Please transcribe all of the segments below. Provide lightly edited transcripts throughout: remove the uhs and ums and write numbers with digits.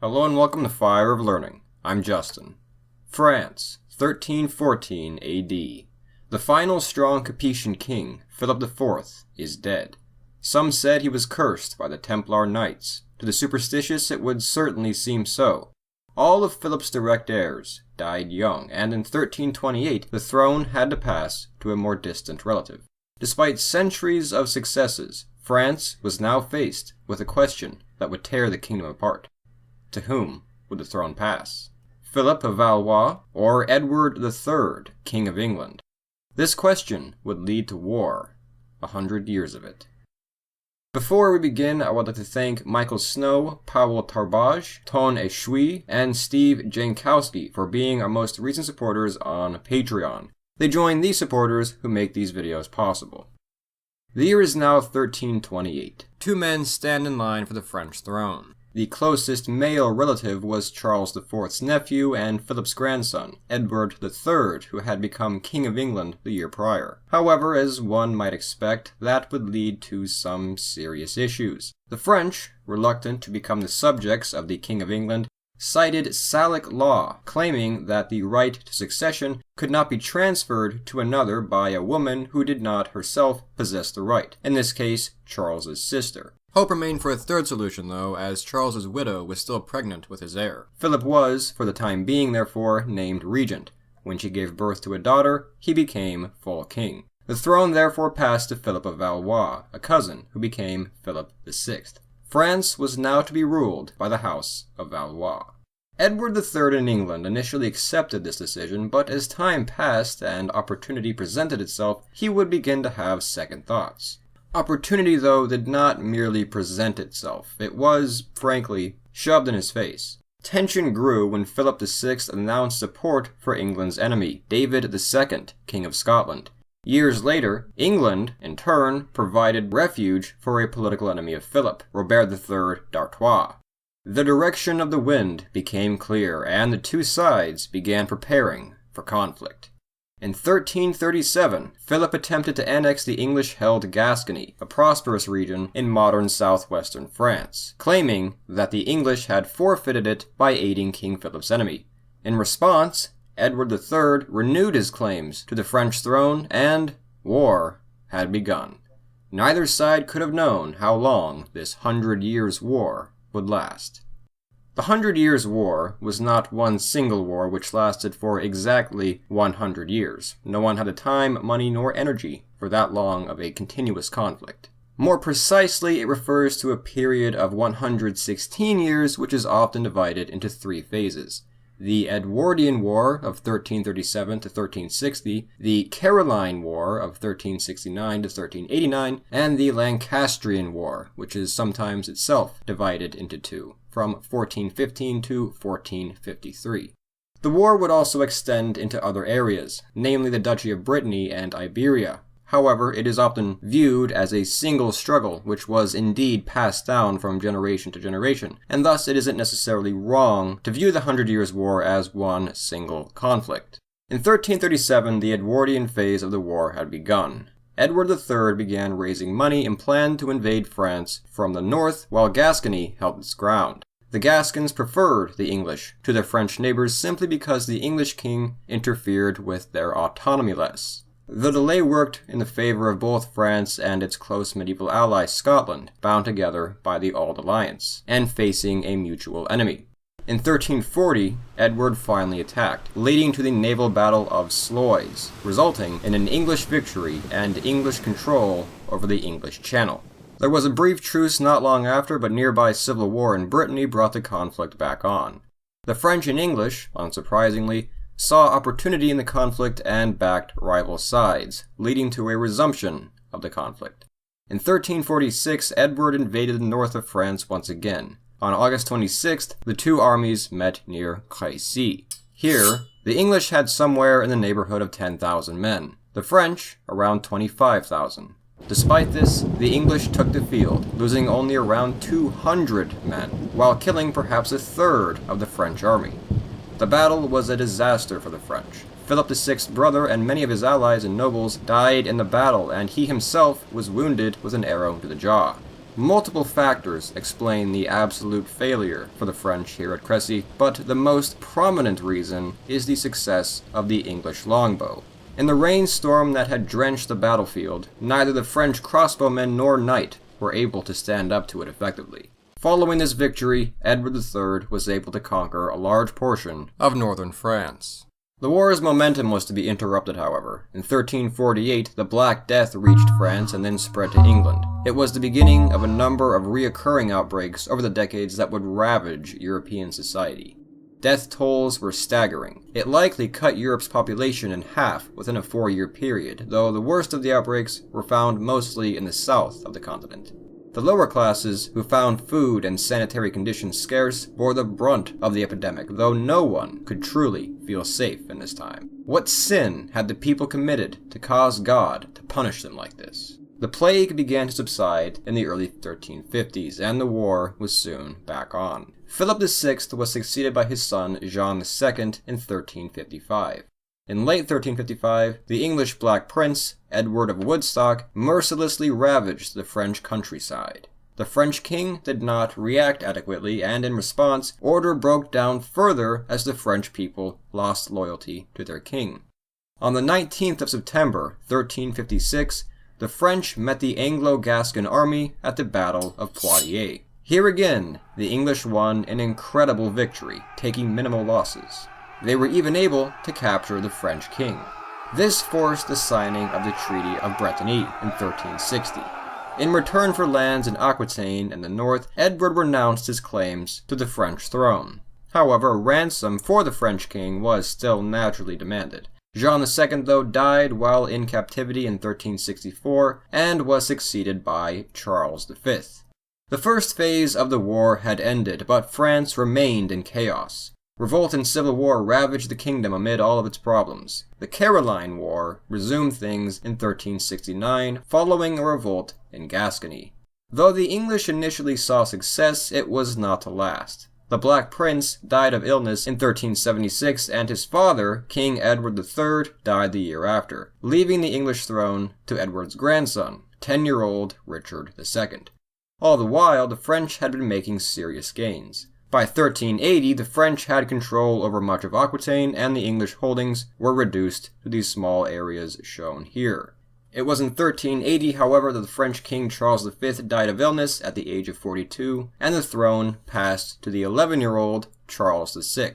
Hello and welcome to Fire of Learning. I'm Justin. France, 1314 AD. The final strong Capetian king, Philip IV, is dead. Some said he was cursed by the Templar Knights. To the superstitious, it would certainly seem so. All of Philip's direct heirs died young, and in 1328 the throne had to pass to a more distant relative. Despite centuries of successes, France was now faced with a question that would tear the kingdom apart. To whom would the throne pass? Philip of Valois or Edward III, King of England? This question would lead to war, 100 years of it. Before we begin, I would like to thank Michael Snow, Paweł Tarbaj, Ton Eshui, and Steve Jankowski for being our most recent supporters on Patreon. They join these supporters who make these videos possible. The year is now 1328. Two men stand in line for the French throne. The closest male relative was Charles IV's nephew and Philip's grandson, Edward III, who had become King of England the year prior. However, as one might expect, that would lead to some serious issues. The French, reluctant to become the subjects of the King of England, cited Salic law, claiming that the right to succession could not be transferred to another by a woman who did not herself possess the right, in this case, Charles's sister. Hope remained for a third solution, though, as Charles's widow was still pregnant with his heir. Philip was, for the time being, therefore, named regent. When she gave birth to a daughter, he became full king. The throne therefore passed to Philip of Valois, a cousin, who became Philip VI. France was now to be ruled by the House of Valois. Edward III in England initially accepted this decision, but as time passed and opportunity presented itself, he would begin to have second thoughts. Opportunity, though, did not merely present itself. It was, frankly, shoved in his face. Tension grew when Philip VI announced support for England's enemy, David II, King of Scotland. Years later, England, in turn, provided refuge for a political enemy of Philip, Robert III d'Artois. The direction of the wind became clear, and the two sides began preparing for conflict. In 1337, Philip attempted to annex the English-held Gascony, a prosperous region in modern southwestern France, claiming that the English had forfeited it by aiding King Philip's enemy. In response, Edward III renewed his claims to the French throne, and war had begun. Neither side could have known how long this 100 Years' War would last. The 100 Years' War was not one single war which lasted for exactly 100 years. No one had the time, money, nor energy for that long of a continuous conflict. More precisely, it refers to a period of 116 years which is often divided into three phases. The Edwardian War of 1337 to 1360, the Caroline War of 1369 to 1389, and the Lancastrian War, which is sometimes itself divided into two, from 1415 to 1453. The war would also extend into other areas, namely the Duchy of Brittany and Iberia. However, it is often viewed as a single struggle, which was indeed passed down from generation to generation, and thus it isn't necessarily wrong to view the 100 Years' War as one single conflict. In 1337, the Edwardian phase of the war had begun. Edward III began raising money and planned to invade France from the north, while Gascony held its ground. The Gascons preferred the English to their French neighbors simply because the English king interfered with their autonomy less. The delay worked in the favor of both France and its close medieval ally Scotland, bound together by the Auld Alliance, and facing a mutual enemy. In 1340, Edward finally attacked, leading to the naval battle of Sluys, resulting in an English victory and English control over the English Channel. There was a brief truce not long after, but nearby civil war in Brittany brought the conflict back on. The French and English, unsurprisingly, saw opportunity in the conflict and backed rival sides, leading to a resumption of the conflict. In 1346, Edward invaded the north of France once again. On August 26th, the two armies met near Crécy. Here, the English had somewhere in the neighborhood of 10,000 men, the French around 25,000. Despite this, the English took the field, losing only around 200 men, while killing perhaps a third of the French army. The battle was a disaster for the French. Philip VI's brother and many of his allies and nobles died in the battle, and he himself was wounded with an arrow to the jaw. Multiple factors explain the absolute failure for the French here at Crécy, but the most prominent reason is the success of the English longbow. In the rainstorm that had drenched the battlefield, neither the French crossbowmen nor knight were able to stand up to it effectively. Following this victory, Edward III was able to conquer a large portion of northern France. The war's momentum was to be interrupted, however. In 1348, the Black Death reached France and then spread to England. It was the beginning of a number of reoccurring outbreaks over the decades that would ravage European society. Death tolls were staggering. It likely cut Europe's population in half within a 4-year period, though the worst of the outbreaks were found mostly in the south of the continent. The lower classes, who found food and sanitary conditions scarce, bore the brunt of the epidemic, though no one could truly feel safe in this time. What sin had the people committed to cause God to punish them like this? The plague began to subside in the early 1350s, and the war was soon back on. Philip VI was succeeded by his son John II in 1355. In late 1355, the English Black Prince, Edward of Woodstock, mercilessly ravaged the French countryside. The French king did not react adequately, and in response, order broke down further as the French people lost loyalty to their king. On the 19th of September, 1356, the French met the Anglo-Gascon army at the Battle of Poitiers. Here again, the English won an incredible victory, taking minimal losses. They were even able to capture the French king. This forced the signing of the Treaty of Bretigny in 1360. In return for lands in Aquitaine in the north, Edward renounced his claims to the French throne. However, ransom for the French king was still naturally demanded. Jean II, though, died while in captivity in 1364 and was succeeded by Charles V. The first phase of the war had ended, but France remained in chaos. Revolt and civil war ravaged the kingdom amid all of its problems. The Caroline War resumed things in 1369, following a revolt in Gascony. Though the English initially saw success, it was not to last. The Black Prince died of illness in 1376, and his father, King Edward III, died the year after, leaving the English throne to Edward's grandson, 10-year-old Richard II. All the while, the French had been making serious gains. By 1380, the French had control over much of Aquitaine, and the English holdings were reduced to these small areas shown here. It was in 1380, however, that the French King Charles V died of illness at the age of 42, and the throne passed to the 11-year-old Charles VI.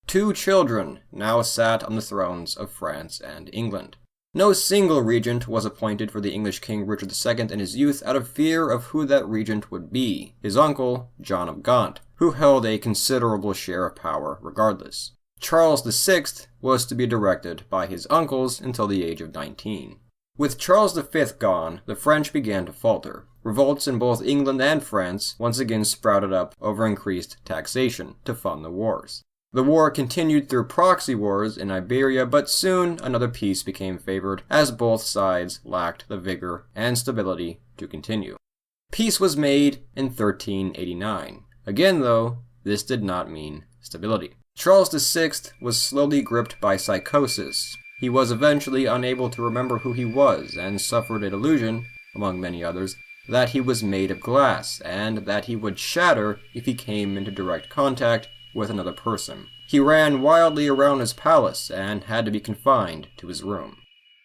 2 children now sat on the thrones of France and England. No single regent was appointed for the English King Richard II in his youth out of fear of who that regent would be, his uncle, John of Gaunt, who held a considerable share of power regardless. Charles VI was to be directed by his uncles until the age of 19. With Charles V gone, the French began to falter. Revolts in both England and France once again sprouted up over increased taxation to fund the wars. The war continued through proxy wars in Iberia, but soon another peace became favored as both sides lacked the vigor and stability to continue. Peace was made in 1389. Again, though, this did not mean stability. Charles VI was slowly gripped by psychosis. He was eventually unable to remember who he was and suffered a delusion, among many others, that he was made of glass and that he would shatter if he came into direct contact with another person. He ran wildly around his palace and had to be confined to his room.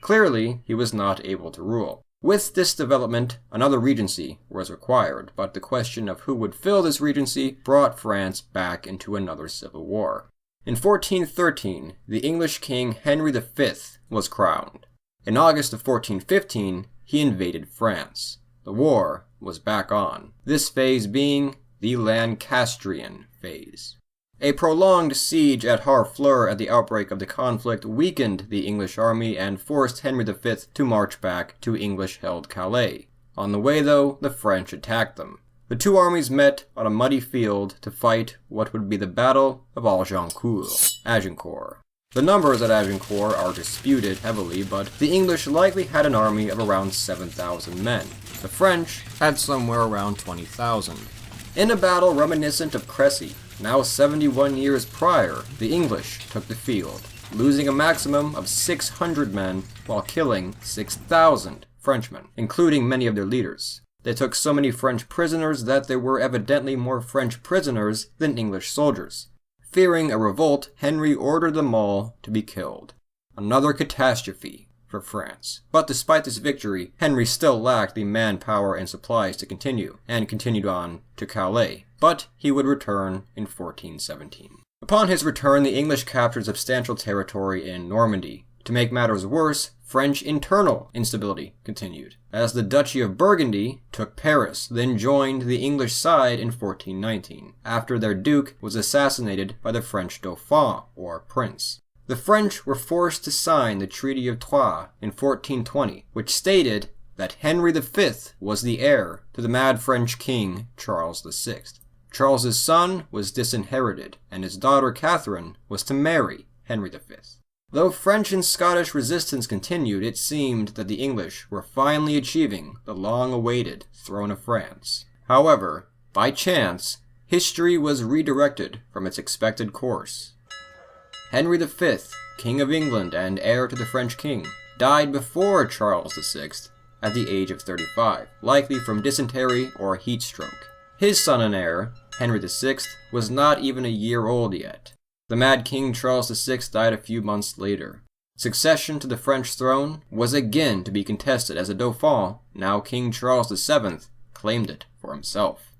Clearly, he was not able to rule. With this development, another regency was required, but the question of who would fill this regency brought France back into another civil war. In 1413, the English king Henry V was crowned. In August of 1415, he invaded France. The war was back on, this phase being the Lancastrian phase. A prolonged siege at Harfleur at the outbreak of the conflict weakened the English army and forced Henry V to march back to English-held Calais. On the way, though, the French attacked them. The two armies met on a muddy field to fight what would be the Battle of Agincourt. The numbers at Agincourt are disputed heavily, but the English likely had an army of around 7,000 men. The French had somewhere around 20,000. In a battle reminiscent of Crécy, now 71 years prior, the English took the field, losing a maximum of 600 men while killing 6,000 Frenchmen, including many of their leaders. They took so many French prisoners that there were evidently more French prisoners than English soldiers. Fearing a revolt, Henry ordered them all to be killed. Another catastrophe for France. But despite this victory, Henry still lacked the manpower and supplies to continue, and continued on to Calais. But he would return in 1417. Upon his return, the English captured substantial territory in Normandy. To make matters worse, French internal instability continued, as the Duchy of Burgundy took Paris, then joined the English side in 1419, after their duke was assassinated by the French Dauphin, or prince. The French were forced to sign the Treaty of Troyes in 1420, which stated that Henry V was the heir to the mad French king Charles VI. Charles's son was disinherited, and his daughter Catherine was to marry Henry V. Though French and Scottish resistance continued, it seemed that the English were finally achieving the long-awaited throne of France. However, by chance, history was redirected from its expected course. Henry V, King of England and heir to the French king, died before Charles VI at the age of 35, likely from dysentery or heat stroke. His son and heir, Henry VI, was not even a year old yet. The mad King Charles VI died a few months later. Succession to the French throne was again to be contested as the Dauphin, now King Charles VII, claimed it for himself.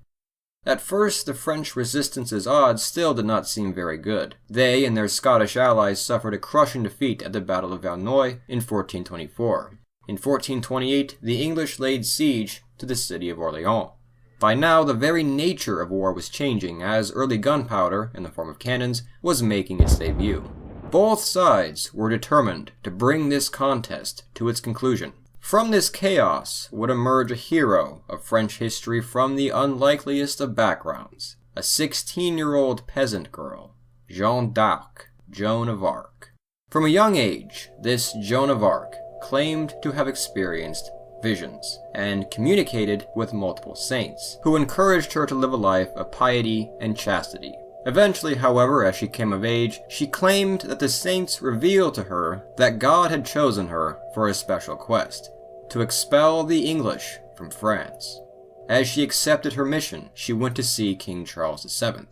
At first, the French resistance's odds still did not seem very good. They and their Scottish allies suffered a crushing defeat at the Battle of Verneuil in 1424. In 1428, the English laid siege to the city of Orleans. By now, the very nature of war was changing, as early gunpowder, in the form of cannons, was making its debut. Both sides were determined to bring this contest to its conclusion. From this chaos would emerge a hero of French history from the unlikeliest of backgrounds, a 16-year-old peasant girl, Jeanne d'Arc, Joan of Arc. From a young age, this Joan of Arc claimed to have experienced visions and communicated with multiple saints, who encouraged her to live a life of piety and chastity. Eventually, however, as she came of age, she claimed that the saints revealed to her that God had chosen her for a special quest, to expel the English from France. As she accepted her mission, she went to see King Charles VII.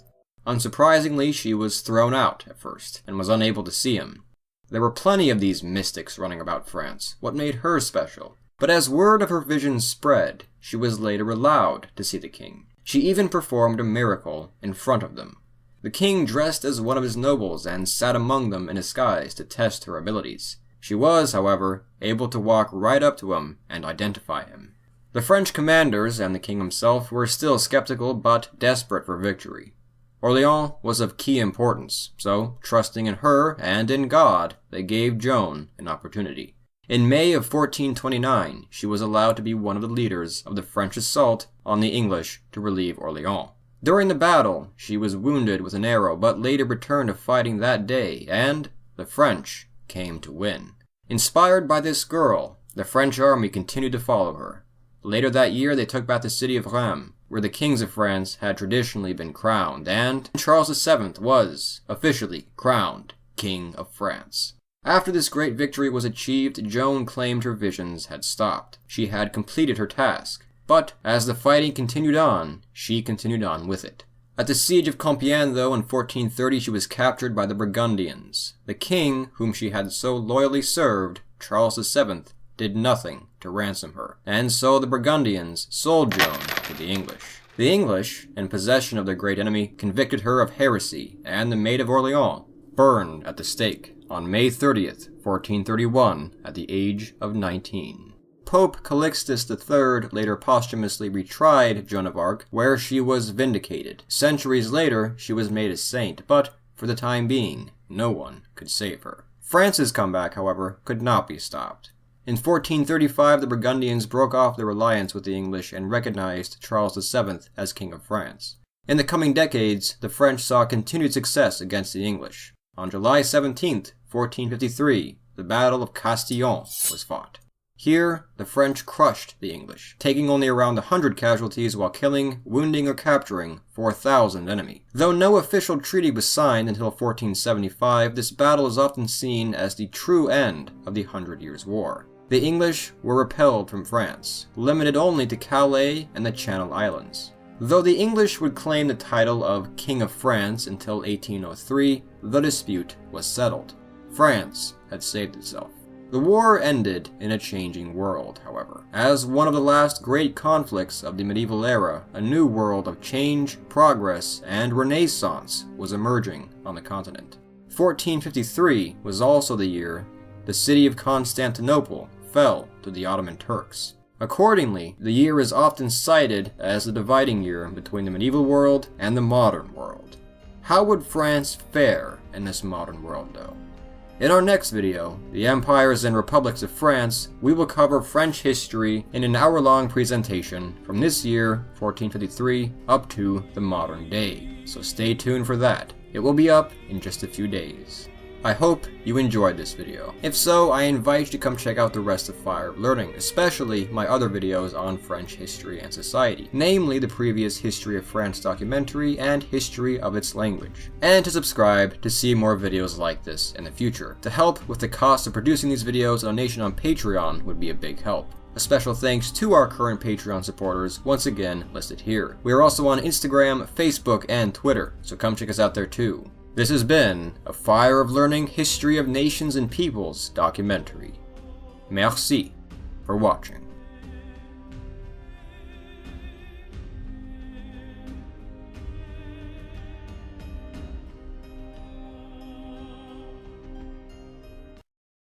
Unsurprisingly, she was thrown out at first, and was unable to see him. There were plenty of these mystics running about France. What made her special? But as word of her visions spread, she was later allowed to see the king. She even performed a miracle in front of them. The king dressed as one of his nobles and sat among them in disguise to test her abilities. She was, however, able to walk right up to him and identify him. The French commanders and the king himself were still skeptical but desperate for victory. Orleans was of key importance, so, trusting in her and in God, they gave Joan an opportunity. In May of 1429, she was allowed to be one of the leaders of the French assault on the English to relieve Orleans. During the battle, she was wounded with an arrow, but later returned to fighting that day, and the French came to win. Inspired by this girl, the French army continued to follow her. Later that year, they took back the city of Rheims, where the kings of France had traditionally been crowned, and Charles VII was officially crowned King of France. After this great victory was achieved, Joan claimed her visions had stopped. She had completed her task. But as the fighting continued on, she continued on with it. At the siege of Compiègne, though, in 1430, she was captured by the Burgundians. The king, whom she had so loyally served, Charles VII, did nothing to ransom her, and so the Burgundians sold Joan to the English. The English, in possession of their great enemy, convicted her of heresy, and the Maid of Orleans burned at the stake on May 30th, 1431, at the age of 19. Pope Calixtus III later posthumously retried Joan of Arc, where she was vindicated. Centuries later, she was made a saint, but for the time being, no one could save her. France's comeback, however, could not be stopped. In 1435, the Burgundians broke off their alliance with the English and recognized Charles VII as King of France. In the coming decades, the French saw continued success against the English. On July 17th, 1453, the Battle of Castillon was fought. Here, the French crushed the English, taking only around 100 casualties while killing, wounding, or capturing 4,000 enemy. Though no official treaty was signed until 1475, this battle is often seen as the true end of the 100 Years' War. The English were repelled from France, limited only to Calais and the Channel Islands. Though the English would claim the title of King of France until 1803, the dispute was settled. France had saved itself. The war ended in a changing world, however. As one of the last great conflicts of the medieval era, a new world of change, progress, and renaissance was emerging on the continent. 1453 was also the year the city of Constantinople fell to the Ottoman Turks. Accordingly, the year is often cited as the dividing year between the medieval world and the modern world. How would France fare in this modern world, though? In our next video, The Empires and Republics of France, we will cover French history in an hour-long presentation from this year, 1453, up to the modern day. So stay tuned for that. It will be up in just a few days. I hope you enjoyed this video. If so, I invite you to come check out the rest of Fire of Learning, especially my other videos on French history and society, namely the previous History of France documentary and History of its Language, and to subscribe to see more videos like this in the future. To help with the cost of producing these videos, a donation on Patreon would be a big help. A special thanks to our current Patreon supporters, once again listed here. We are also on Instagram, Facebook, and Twitter, so come check us out there too. This has been a Fire of Learning History of Nations and Peoples documentary. Merci for watching.